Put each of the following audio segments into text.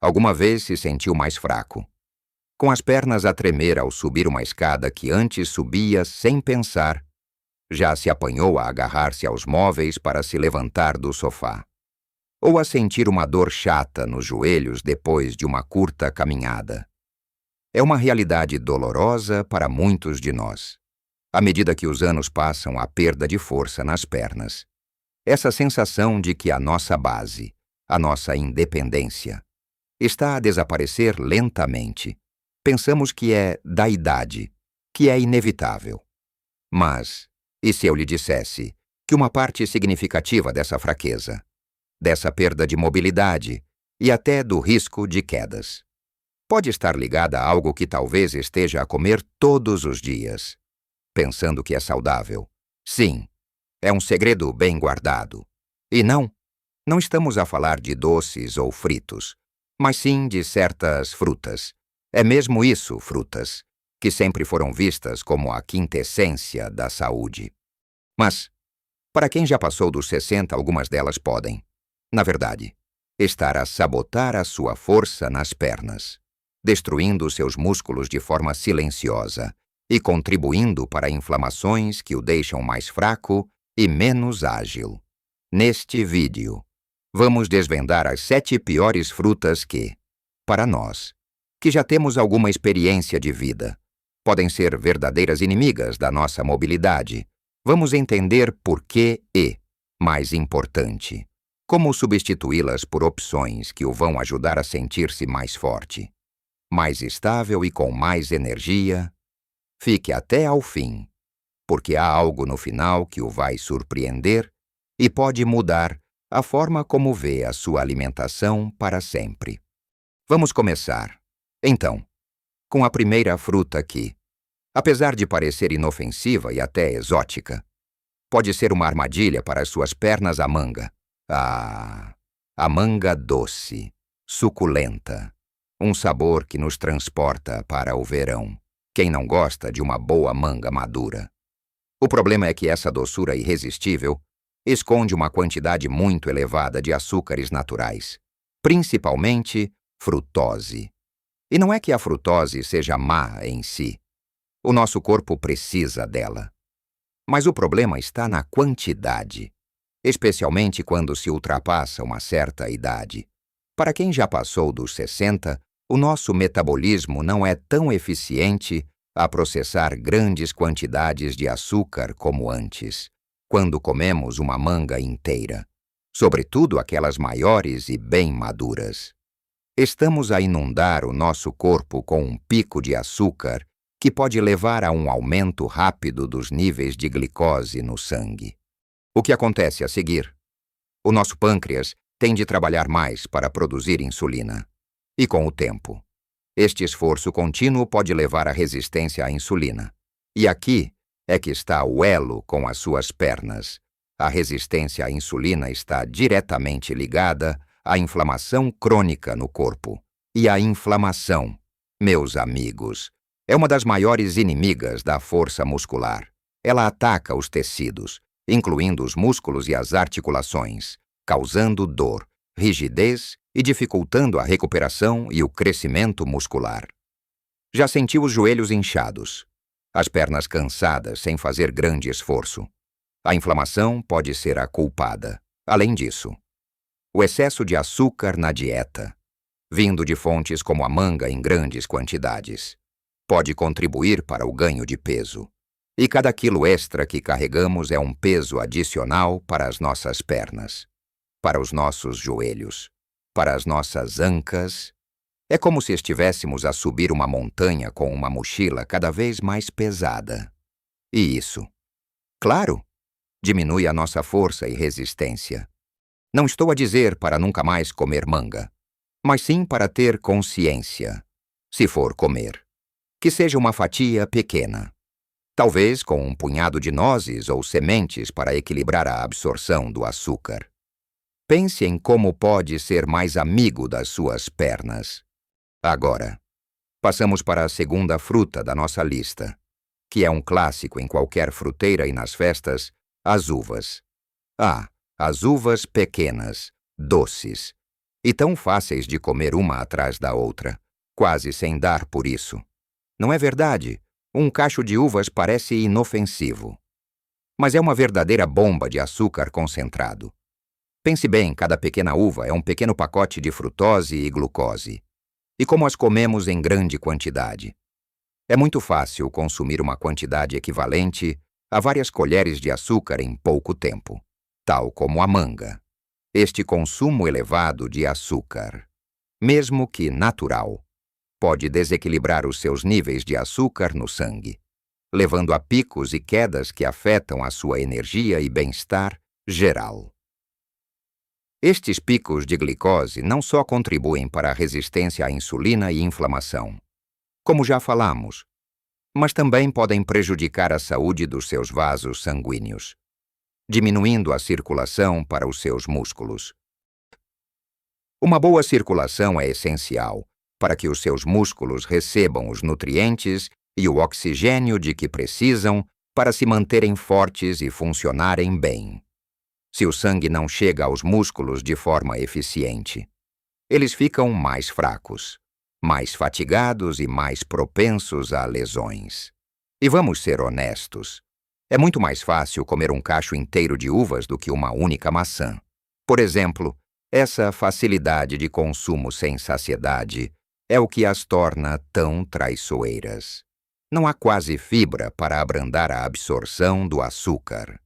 Alguma vez se sentiu mais fraco, com as pernas a tremer ao subir uma escada que antes subia sem pensar. Já se apanhou a agarrar-se aos móveis para se levantar do sofá. Ou a sentir uma dor chata nos joelhos depois de uma curta caminhada. É uma realidade dolorosa para muitos de nós. À medida que os anos passam, a perda de força nas pernas. Essa sensação de que a nossa base, a nossa independência, está a desaparecer lentamente. Pensamos que é da idade, que é inevitável. Mas, e se eu lhe dissesse que uma parte significativa dessa fraqueza, dessa perda de mobilidade e até do risco de quedas, pode estar ligada a algo que talvez esteja a comer todos os dias, pensando que é saudável? Sim, é um segredo bem guardado. E não estamos a falar de doces ou fritos, mas sim de certas frutas. É mesmo isso, frutas, que sempre foram vistas como a quintessência da saúde. Mas, para quem já passou dos 60, algumas delas podem, na verdade, estar a sabotar a sua força nas pernas, destruindo seus músculos de forma silenciosa e contribuindo para inflamações que o deixam mais fraco e menos ágil. Neste vídeo, vamos desvendar as 7 piores frutas que, para nós, que já temos alguma experiência de vida, podem ser verdadeiras inimigas da nossa mobilidade. Vamos entender por que e, mais importante, como substituí-las por opções que o vão ajudar a sentir-se mais forte, mais estável e com mais energia. Fique até ao fim, porque há algo no final que o vai surpreender e pode mudar a forma como vê a sua alimentação para sempre. Vamos começar, então, com a primeira fruta que, apesar de parecer inofensiva e até exótica, pode ser uma armadilha para as suas pernas: a manga. A manga doce, suculenta, um sabor que nos transporta para o verão. Quem não gosta de uma boa manga madura? O problema é que essa doçura irresistível esconde uma quantidade muito elevada de açúcares naturais, principalmente frutose. E não é que a frutose seja má em si. O nosso corpo precisa dela. Mas o problema está na quantidade, especialmente quando se ultrapassa uma certa idade. Para quem já passou dos 60, o nosso metabolismo não é tão eficiente a processar grandes quantidades de açúcar como antes, quando comemos uma manga inteira, sobretudo aquelas maiores e bem maduras. Estamos a inundar o nosso corpo com um pico de açúcar que pode levar a um aumento rápido dos níveis de glicose no sangue. O que acontece a seguir? O nosso pâncreas tem de trabalhar mais para produzir insulina. E com o tempo, este esforço contínuo pode levar à resistência à insulina. E aqui é que está o elo com as suas pernas. A resistência à insulina está diretamente ligada à inflamação crônica no corpo. E a inflamação, meus amigos, é uma das maiores inimigas da força muscular. Ela ataca os tecidos, incluindo os músculos e as articulações, causando dor, rigidez e dificultando a recuperação e o crescimento muscular. Já sentiu os joelhos inchados, as pernas cansadas sem fazer grande esforço? A inflamação pode ser a culpada. Além disso, o excesso de açúcar na dieta, vindo de fontes como a manga em grandes quantidades, pode contribuir para o ganho de peso. E cada quilo extra que carregamos é um peso adicional para as nossas pernas, para os nossos joelhos, para as nossas ancas. É como se estivéssemos a subir uma montanha com uma mochila cada vez mais pesada. E isso, claro, diminui a nossa força e resistência. Não estou a dizer para nunca mais comer manga, mas sim para ter consciência, se for comer, que seja uma fatia pequena, talvez com um punhado de nozes ou sementes para equilibrar a absorção do açúcar. Pense em como pode ser mais amigo das suas pernas. Agora, passamos para a segunda fruta da nossa lista, que é um clássico em qualquer fruteira e nas festas: as uvas. As uvas pequenas, doces, e tão fáceis de comer uma atrás da outra, quase sem dar por isso. Não é verdade? Um cacho de uvas parece inofensivo. Mas é uma verdadeira bomba de açúcar concentrado. Pense bem, cada pequena uva é um pequeno pacote de frutose e glucose. E como as comemos em grande quantidade? É muito fácil consumir uma quantidade equivalente a várias colheres de açúcar em pouco tempo, tal como a manga. Este consumo elevado de açúcar, mesmo que natural, pode desequilibrar os seus níveis de açúcar no sangue, levando a picos e quedas que afetam a sua energia e bem-estar geral. Estes picos de glicose não só contribuem para a resistência à insulina e inflamação, como já falamos, mas também podem prejudicar a saúde dos seus vasos sanguíneos, diminuindo a circulação para os seus músculos. Uma boa circulação é essencial para que os seus músculos recebam os nutrientes e o oxigênio de que precisam para se manterem fortes e funcionarem bem. Se o sangue não chega aos músculos de forma eficiente, eles ficam mais fracos, mais fatigados e mais propensos a lesões. E vamos ser honestos, é muito mais fácil comer um cacho inteiro de uvas do que uma única maçã. Por exemplo, essa facilidade de consumo sem saciedade é o que as torna tão traiçoeiras. Não há quase fibra para abrandar a absorção do açúcar,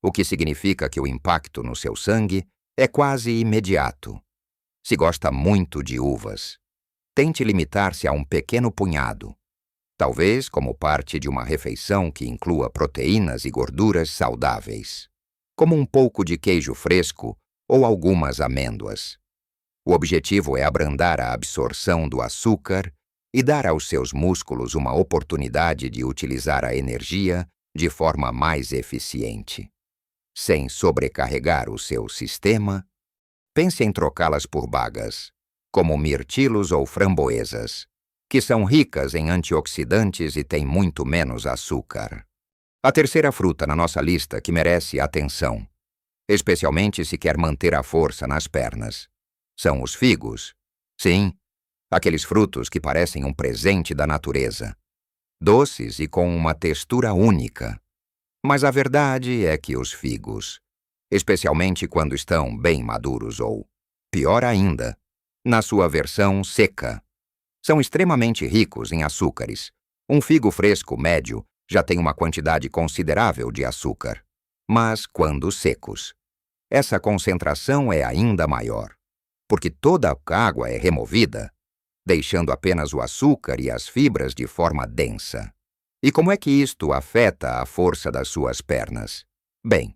o que significa que o impacto no seu sangue é quase imediato. Se gosta muito de uvas, tente limitar-se a um pequeno punhado, talvez como parte de uma refeição que inclua proteínas e gorduras saudáveis, como um pouco de queijo fresco ou algumas amêndoas. O objetivo é abrandar a absorção do açúcar e dar aos seus músculos uma oportunidade de utilizar a energia de forma mais eficiente. Sem sobrecarregar o seu sistema, pense em trocá-las por bagas, como mirtilos ou framboesas, que são ricas em antioxidantes e têm muito menos açúcar. A terceira fruta na nossa lista que merece atenção, especialmente se quer manter a força nas pernas, são os figos. Sim, aqueles frutos que parecem um presente da natureza, doces e com uma textura única. Mas a verdade é que os figos, especialmente quando estão bem maduros ou, pior ainda, na sua versão seca, são extremamente ricos em açúcares. Um figo fresco médio já tem uma quantidade considerável de açúcar, mas quando secos, essa concentração é ainda maior, porque toda a água é removida, deixando apenas o açúcar e as fibras de forma densa. E como é que isto afeta a força das suas pernas? Bem,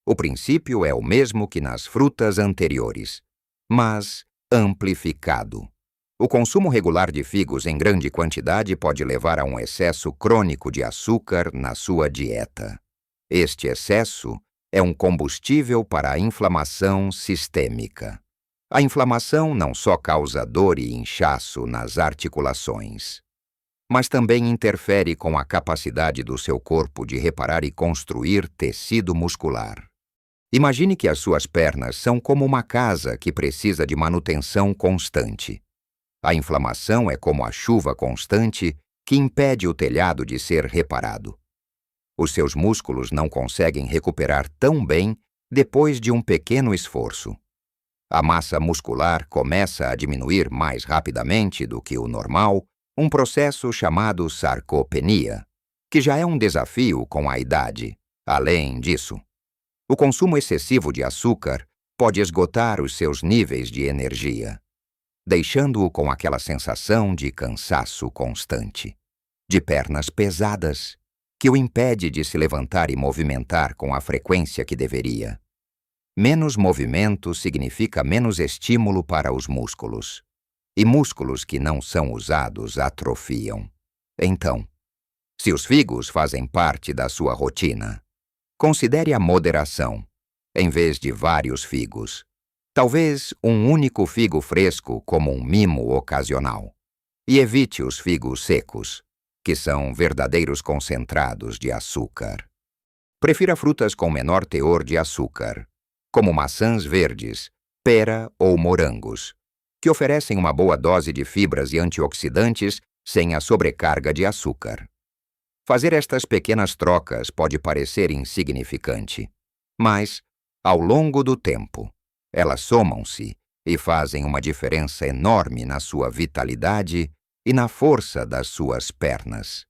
o princípio é o mesmo que nas frutas anteriores, mas amplificado. O consumo regular de figos em grande quantidade pode levar a um excesso crônico de açúcar na sua dieta. Este excesso é um combustível para a inflamação sistêmica. A inflamação não só causa dor e inchaço nas articulações, mas também interfere com a capacidade do seu corpo de reparar e construir tecido muscular. Imagine que as suas pernas são como uma casa que precisa de manutenção constante. A inflamação é como a chuva constante que impede o telhado de ser reparado. Os seus músculos não conseguem recuperar tão bem depois de um pequeno esforço. A massa muscular começa a diminuir mais rapidamente do que o normal, um processo chamado sarcopenia, que já é um desafio com a idade. Além disso, o consumo excessivo de açúcar pode esgotar os seus níveis de energia, deixando-o com aquela sensação de cansaço constante, de pernas pesadas, que o impede de se levantar e movimentar com a frequência que deveria. Menos movimento significa menos estímulo para os músculos. E músculos que não são usados atrofiam. Então, se os figos fazem parte da sua rotina, considere a moderação, em vez de vários figos. Talvez um único figo fresco como um mimo ocasional. E evite os figos secos, que são verdadeiros concentrados de açúcar. Prefira frutas com menor teor de açúcar, como maçãs verdes, pera ou morangos, que oferecem uma boa dose de fibras e antioxidantes sem a sobrecarga de açúcar. Fazer estas pequenas trocas pode parecer insignificante, mas, ao longo do tempo, elas somam-se e fazem uma diferença enorme na sua vitalidade e na força das suas pernas.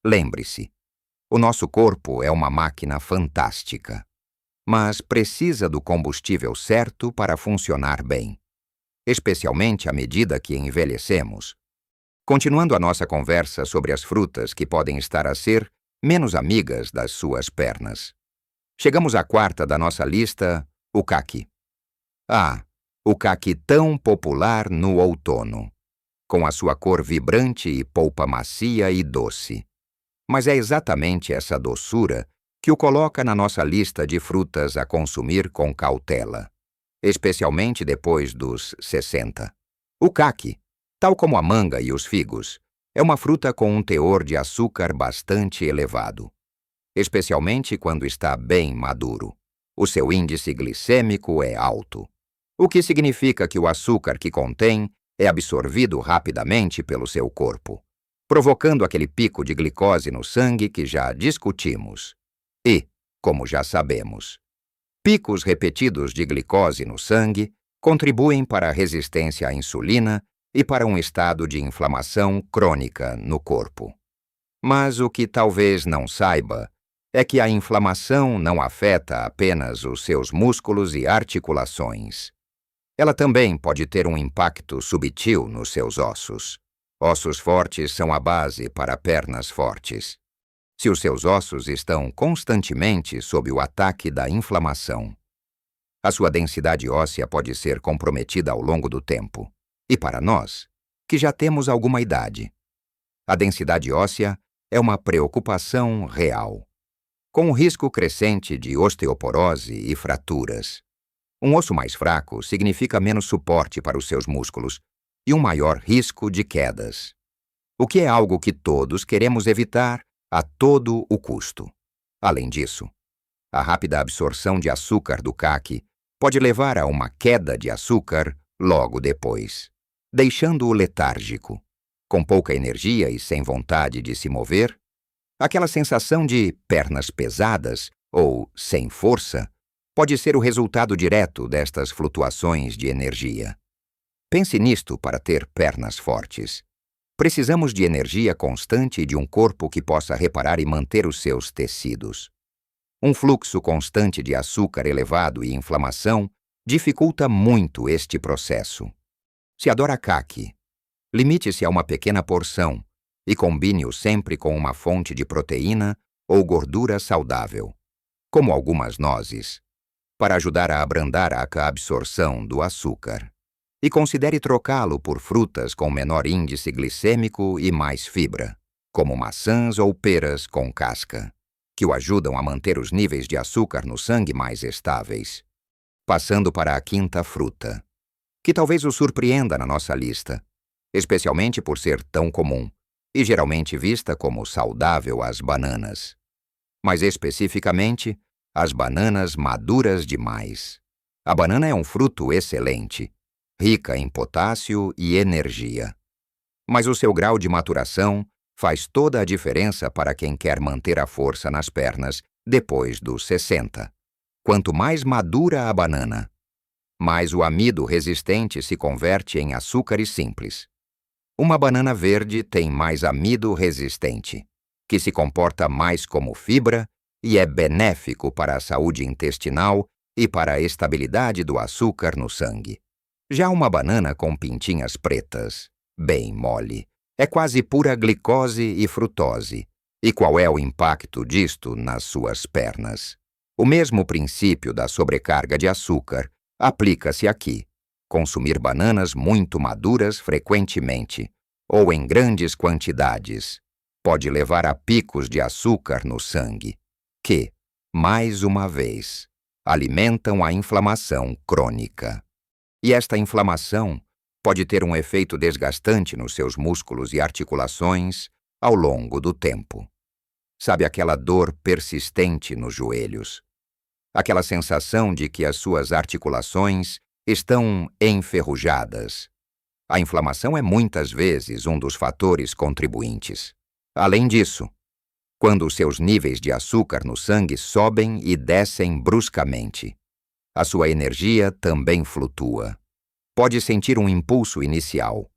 Lembre-se, o nosso corpo é uma máquina fantástica, mas precisa do combustível certo para funcionar bem, especialmente à medida que envelhecemos. Continuando a nossa conversa sobre as frutas que podem estar a ser menos amigas das suas pernas. Chegamos à quarta da nossa lista, o caqui. O caqui tão popular no outono, com a sua cor vibrante e polpa macia e doce. Mas é exatamente essa doçura que o coloca na nossa lista de frutas a consumir com cautela, especialmente depois dos 60. O caqui, tal como a manga e os figos, é uma fruta com um teor de açúcar bastante elevado, especialmente quando está bem maduro. O seu índice glicêmico é alto, o que significa que o açúcar que contém é absorvido rapidamente pelo seu corpo, provocando aquele pico de glicose no sangue que já discutimos. E, como já sabemos, picos repetidos de glicose no sangue contribuem para a resistência à insulina e para um estado de inflamação crônica no corpo. Mas o que talvez não saiba é que a inflamação não afeta apenas os seus músculos e articulações. Ela também pode ter um impacto subtil nos seus ossos. Ossos fortes são a base para pernas fortes. Se os seus ossos estão constantemente sob o ataque da inflamação, a sua densidade óssea pode ser comprometida ao longo do tempo. E para nós, que já temos alguma idade, a densidade óssea é uma preocupação real, com o risco crescente de osteoporose e fraturas. Um osso mais fraco significa menos suporte para os seus músculos e um maior risco de quedas, o que é algo que todos queremos evitar a todo o custo. Além disso, a rápida absorção de açúcar do caqui pode levar a uma queda de açúcar logo depois, deixando-o letárgico, com pouca energia e sem vontade de se mover. Aquela sensação de pernas pesadas ou sem força pode ser o resultado direto destas flutuações de energia. Pense nisto para ter pernas fortes. Precisamos de energia constante e de um corpo que possa reparar e manter os seus tecidos. Um fluxo constante de açúcar elevado e inflamação dificulta muito este processo. Se adora caqui, limite-se a uma pequena porção e combine-o sempre com uma fonte de proteína ou gordura saudável, como algumas nozes, para ajudar a abrandar a absorção do açúcar. E considere trocá-lo por frutas com menor índice glicêmico e mais fibra, como maçãs ou peras com casca, que o ajudam a manter os níveis de açúcar no sangue mais estáveis. Passando para a quinta fruta, que talvez o surpreenda na nossa lista, especialmente por ser tão comum e geralmente vista como saudável, as bananas. Mais especificamente, as bananas maduras demais. A banana é um fruto excelente, rica em potássio e energia. Mas o seu grau de maturação faz toda a diferença para quem quer manter a força nas pernas depois dos 60. Quanto mais madura a banana, mais o amido resistente se converte em açúcares simples. Uma banana verde tem mais amido resistente, que se comporta mais como fibra e é benéfico para a saúde intestinal e para a estabilidade do açúcar no sangue. Já uma banana com pintinhas pretas, bem mole, é quase pura glicose e frutose. E qual é o impacto disto nas suas pernas? O mesmo princípio da sobrecarga de açúcar aplica-se aqui. Consumir bananas muito maduras frequentemente, ou em grandes quantidades, pode levar a picos de açúcar no sangue, que, mais uma vez, alimentam a inflamação crônica. E esta inflamação pode ter um efeito desgastante nos seus músculos e articulações ao longo do tempo. Sabe aquela dor persistente nos joelhos? Aquela sensação de que as suas articulações Estão enferrujadas. A inflamação é muitas vezes um dos fatores contribuintes. Além disso, quando seus níveis de açúcar no sangue sobem e descem bruscamente, a sua energia também flutua. Pode sentir um impulso inicial,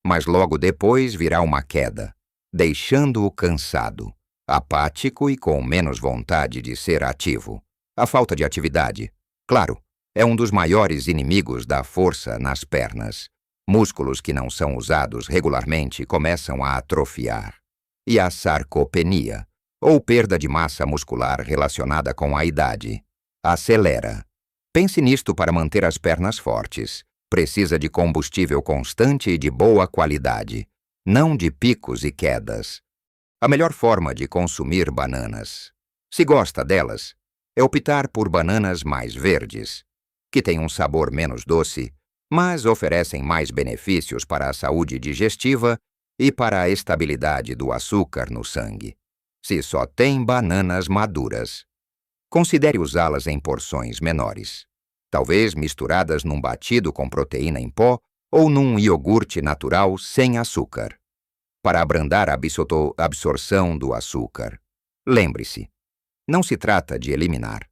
mas logo depois virá uma queda, deixando-o cansado, apático e com menos vontade de ser ativo. A falta de atividade, claro, é um dos maiores inimigos da força nas pernas. Músculos que não são usados regularmente começam a atrofiar. E a sarcopenia, ou perda de massa muscular relacionada com a idade, acelera. Pense nisto para manter as pernas fortes. Precisa de combustível constante e de boa qualidade, não de picos e quedas. A melhor forma de consumir bananas, se gosta delas, é optar por bananas mais verdes, que têm um sabor menos doce, mas oferecem mais benefícios para a saúde digestiva e para a estabilidade do açúcar no sangue. Se só tem bananas maduras, considere usá-las em porções menores, talvez misturadas num batido com proteína em pó ou num iogurte natural sem açúcar, para abrandar a absorção do açúcar. Lembre-se, não se trata de eliminar,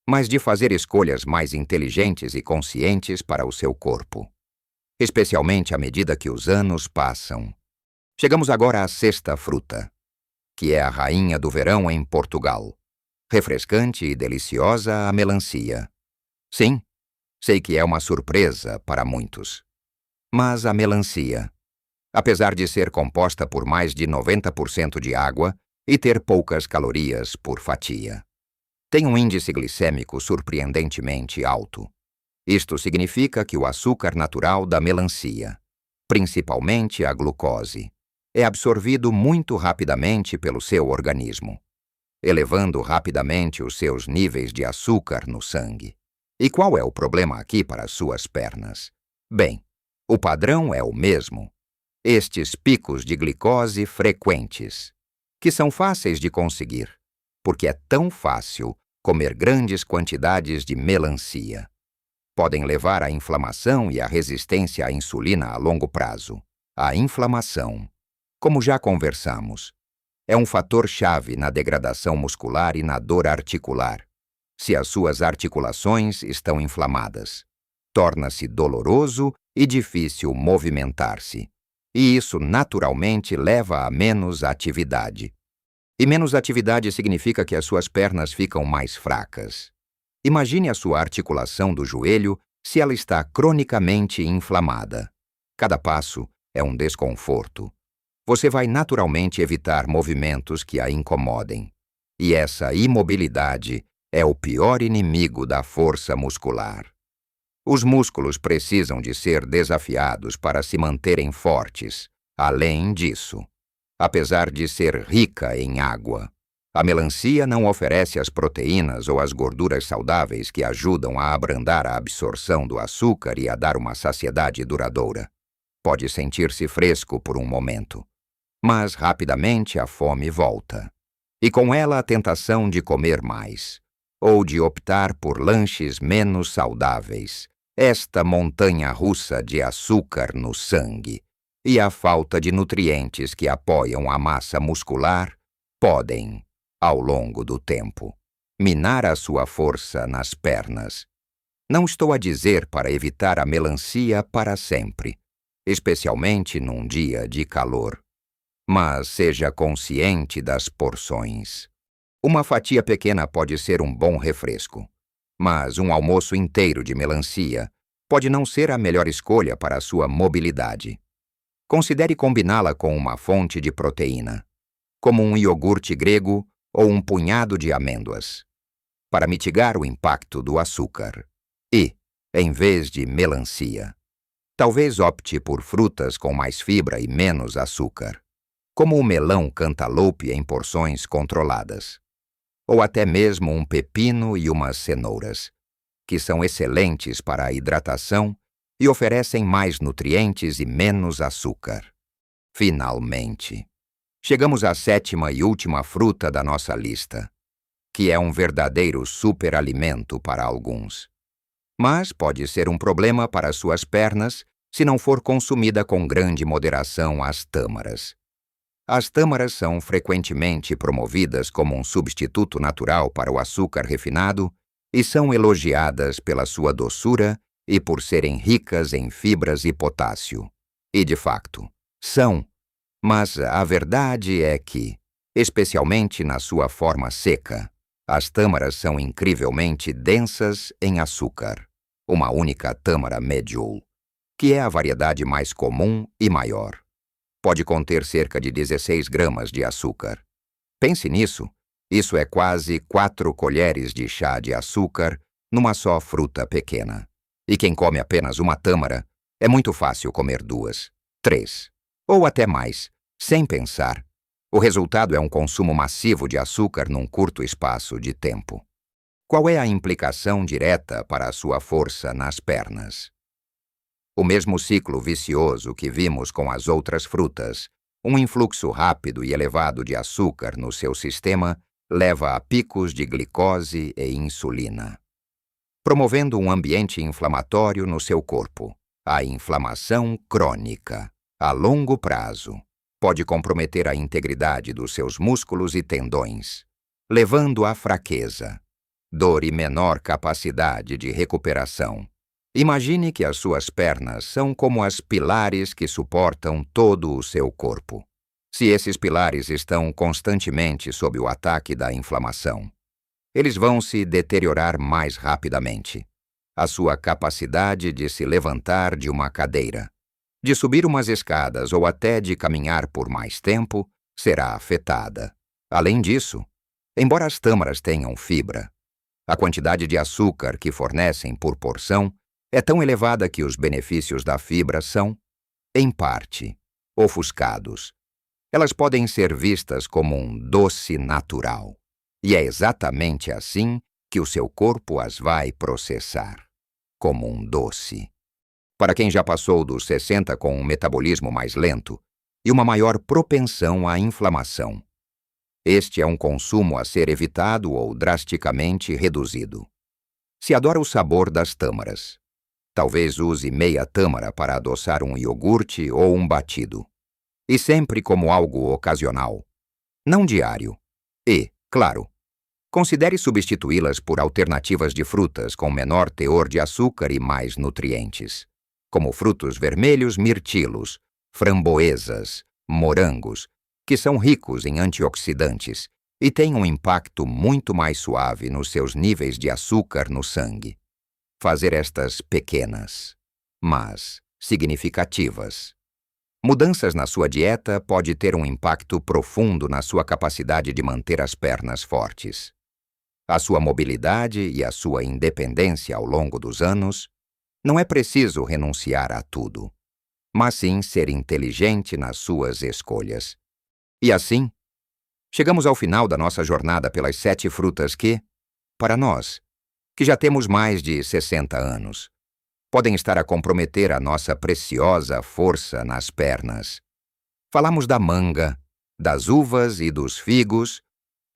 mas de fazer escolhas mais inteligentes e conscientes para o seu corpo, especialmente à medida que os anos passam. Chegamos agora à sexta fruta, que é a rainha do verão em Portugal. Refrescante e deliciosa a melancia. Sim, sei que é uma surpresa para muitos. Mas a melancia, apesar de ser composta por mais de 90% de água e ter poucas calorias por fatia, tem um índice glicêmico surpreendentemente alto. Isto significa que o açúcar natural da melancia, principalmente a glucose, é absorvido muito rapidamente pelo seu organismo, elevando rapidamente os seus níveis de açúcar no sangue. E qual é o problema aqui para as suas pernas? Bem, o padrão é o mesmo. Estes picos de glicose frequentes, que são fáceis de conseguir, porque é tão fácil comer grandes quantidades de melancia, podem levar à inflamação e à resistência à insulina a longo prazo. A inflamação, como já conversamos, é um fator-chave na degradação muscular e na dor articular. Se as suas articulações estão inflamadas, torna-se doloroso e difícil movimentar-se, e isso naturalmente leva a menos atividade. E menos atividade significa que as suas pernas ficam mais fracas. Imagine a sua articulação do joelho se ela está cronicamente inflamada. Cada passo é um desconforto. Você vai naturalmente evitar movimentos que a incomodem. E essa imobilidade é o pior inimigo da força muscular. Os músculos precisam de ser desafiados para se manterem fortes. Além disso, apesar de ser rica em água, a melancia não oferece as proteínas ou as gorduras saudáveis que ajudam a abrandar a absorção do açúcar e a dar uma saciedade duradoura. Pode sentir-se fresco por um momento, mas rapidamente a fome volta. E com ela a tentação de comer mais, ou de optar por lanches menos saudáveis. Esta montanha-russa de açúcar no sangue e a falta de nutrientes que apoiam a massa muscular podem, ao longo do tempo, minar a sua força nas pernas. Não estou a dizer para evitar a melancia para sempre, especialmente num dia de calor. Mas seja consciente das porções. Uma fatia pequena pode ser um bom refresco, mas um almoço inteiro de melancia pode não ser a melhor escolha para a sua mobilidade. Considere combiná-la com uma fonte de proteína, como um iogurte grego ou um punhado de amêndoas, para mitigar o impacto do açúcar. E, em vez de melancia, talvez opte por frutas com mais fibra e menos açúcar, como o melão cantaloupe em porções controladas, ou até mesmo um pepino e umas cenouras, que são excelentes para a hidratação e oferecem mais nutrientes e menos açúcar. Finalmente, chegamos à sétima e última fruta da nossa lista, que é um verdadeiro superalimento para alguns. mas pode ser um problema para suas pernas se não for consumida com grande moderação as tâmaras. As tâmaras são frequentemente promovidas como um substituto natural para o açúcar refinado e são elogiadas pela sua doçura e por serem ricas em fibras e potássio. E, de facto, são. Mas a verdade é que, especialmente na sua forma seca, as tâmaras são incrivelmente densas em açúcar. Uma única tâmara medjool, que é a variedade mais comum e maior, pode conter cerca de 16 gramas de açúcar. Pense nisso, isso é quase 4 colheres de chá de açúcar numa só fruta pequena. E quem come apenas uma tâmara, é muito fácil comer 2, 3, ou até mais, sem pensar. O resultado é um consumo massivo de açúcar num curto espaço de tempo. Qual é a implicação direta para a sua força nas pernas? O mesmo ciclo vicioso que vimos com as outras frutas, um influxo rápido e elevado de açúcar no seu sistema, leva a picos de glicose e insulina, promovendo um ambiente inflamatório no seu corpo. A inflamação crônica, a longo prazo, pode comprometer a integridade dos seus músculos e tendões, levando à fraqueza, dor e menor capacidade de recuperação. Imagine que as suas pernas são como as pilares que suportam todo o seu corpo. Se esses pilares estão constantemente sob o ataque da inflamação, eles vão se deteriorar mais rapidamente. A sua capacidade de se levantar de uma cadeira, de subir umas escadas ou até de caminhar por mais tempo será afetada. Além disso, embora as tâmaras tenham fibra, a quantidade de açúcar que fornecem por porção é tão elevada que os benefícios da fibra são, em parte, ofuscados. Elas podem ser vistas como um doce natural. E é exatamente assim que o seu corpo as vai processar, como um doce. Para quem já passou dos 60 com um metabolismo mais lento e uma maior propensão à inflamação, este é um consumo a ser evitado ou drasticamente reduzido. Se adora o sabor das tâmaras, talvez use meia tâmara para adoçar um iogurte ou um batido. E sempre como algo ocasional, não diário. E, claro, considere substituí-las por alternativas de frutas com menor teor de açúcar e mais nutrientes, como frutos vermelhos mirtilos, framboesas, morangos, que são ricos em antioxidantes e têm um impacto muito mais suave nos seus níveis de açúcar no sangue. Fazer estas pequenas, mas significativas mudanças na sua dieta pode ter um impacto profundo na sua capacidade de manter as pernas fortes. A sua mobilidade e a sua independência ao longo dos anos. Não é preciso renunciar a tudo, mas sim ser inteligente nas suas escolhas. E assim, chegamos ao final da nossa jornada pelas 7 frutas que, para nós, que já temos mais de 60 anos, podem estar a comprometer a nossa preciosa força nas pernas. Falamos da manga, das uvas e dos figos,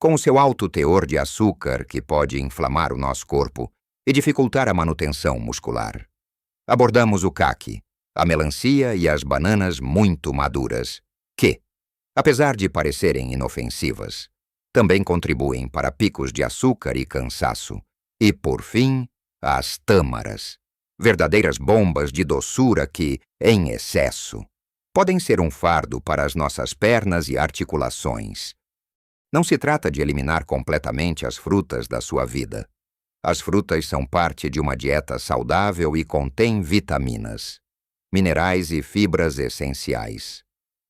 com o seu alto teor de açúcar que pode inflamar o nosso corpo e dificultar a manutenção muscular. Abordamos o caqui, a melancia e as bananas muito maduras, que, apesar de parecerem inofensivas, também contribuem para picos de açúcar e cansaço. E, por fim, as tâmaras, verdadeiras bombas de doçura que, em excesso, podem ser um fardo para as nossas pernas e articulações. Não se trata de eliminar completamente as frutas da sua vida. As frutas são parte de uma dieta saudável e contêm vitaminas, minerais e fibras essenciais.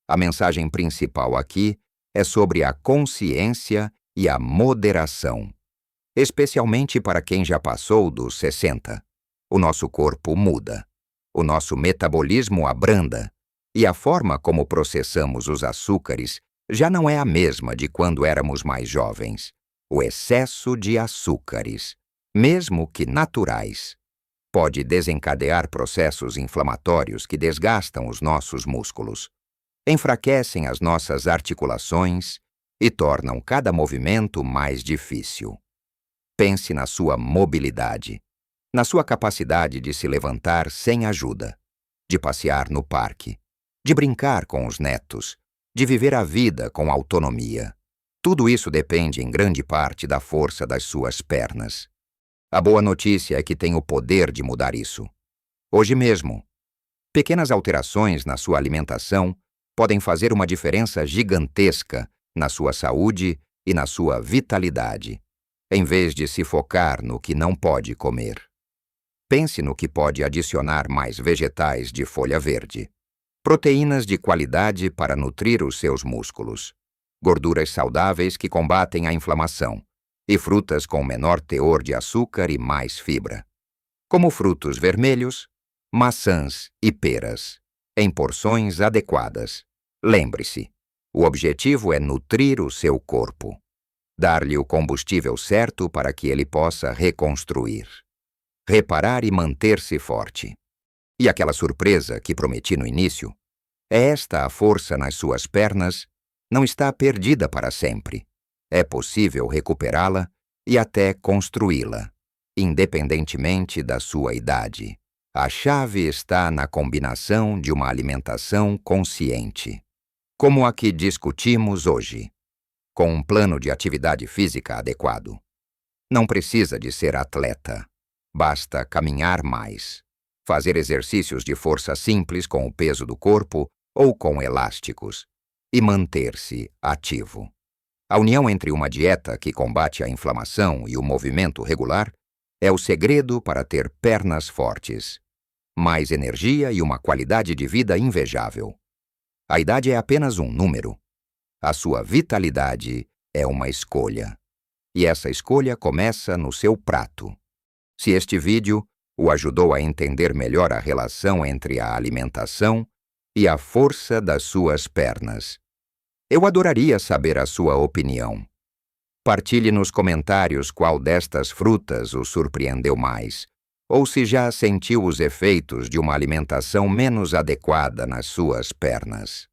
A mensagem principal aqui é sobre a consciência e a moderação. Especialmente para quem já passou dos 60. O nosso corpo muda, o nosso metabolismo abranda, e a forma como processamos os açúcares já não é a mesma de quando éramos mais jovens. O excesso de açúcares, mesmo que naturais, pode desencadear processos inflamatórios que desgastam os nossos músculos, enfraquecem as nossas articulações e tornam cada movimento mais difícil. Pense na sua mobilidade, na sua capacidade de se levantar sem ajuda, de passear no parque, de brincar com os netos, de viver a vida com autonomia. Tudo isso depende em grande parte da força das suas pernas. A boa notícia é que tem o poder de mudar isso. Hoje mesmo, pequenas alterações na sua alimentação podem fazer uma diferença gigantesca na sua saúde e na sua vitalidade, em vez de se focar no que não pode comer. Pense no que pode adicionar mais vegetais de folha verde, proteínas de qualidade para nutrir os seus músculos, gorduras saudáveis que combatem a inflamação e frutas com menor teor de açúcar e mais fibra, como frutos vermelhos, maçãs e peras, em porções adequadas. Lembre-se, o objetivo é nutrir o seu corpo, dar-lhe o combustível certo para que ele possa reconstruir, reparar e manter-se forte. E aquela surpresa que prometi no início, é esta a força nas suas pernas, não está perdida para sempre. É possível recuperá-la e até construí-la, independentemente da sua idade. A chave está na combinação de uma alimentação consciente, como a que discutimos hoje, com um plano de atividade física adequado. Não precisa de ser atleta. Basta caminhar mais, fazer exercícios de força simples com o peso do corpo ou com elásticos, e manter-se ativo. A união entre uma dieta que combate a inflamação e o movimento regular é o segredo para ter pernas fortes, mais energia e uma qualidade de vida invejável. A idade é apenas um número. A sua vitalidade é uma escolha. E essa escolha começa no seu prato. Se este vídeo o ajudou a entender melhor a relação entre a alimentação e a força das suas pernas, eu adoraria saber a sua opinião. Partilhe nos comentários qual destas frutas o surpreendeu mais, ou se já sentiu os efeitos de uma alimentação menos adequada nas suas pernas.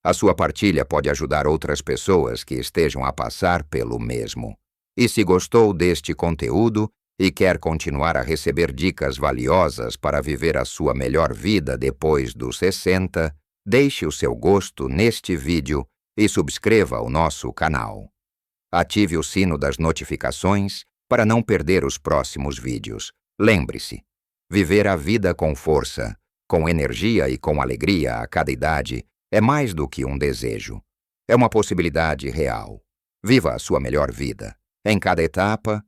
A sua partilha pode ajudar outras pessoas que estejam a passar pelo mesmo. E se gostou deste conteúdo e quer continuar a receber dicas valiosas para viver a sua melhor vida depois dos 60, deixe o seu gosto neste vídeo e subscreva o nosso canal. Ative o sino das notificações para não perder os próximos vídeos. Lembre-se, viver a vida com força, com energia e com alegria a cada idade é mais do que um desejo. É uma possibilidade real. Viva a sua melhor vida, em cada etapa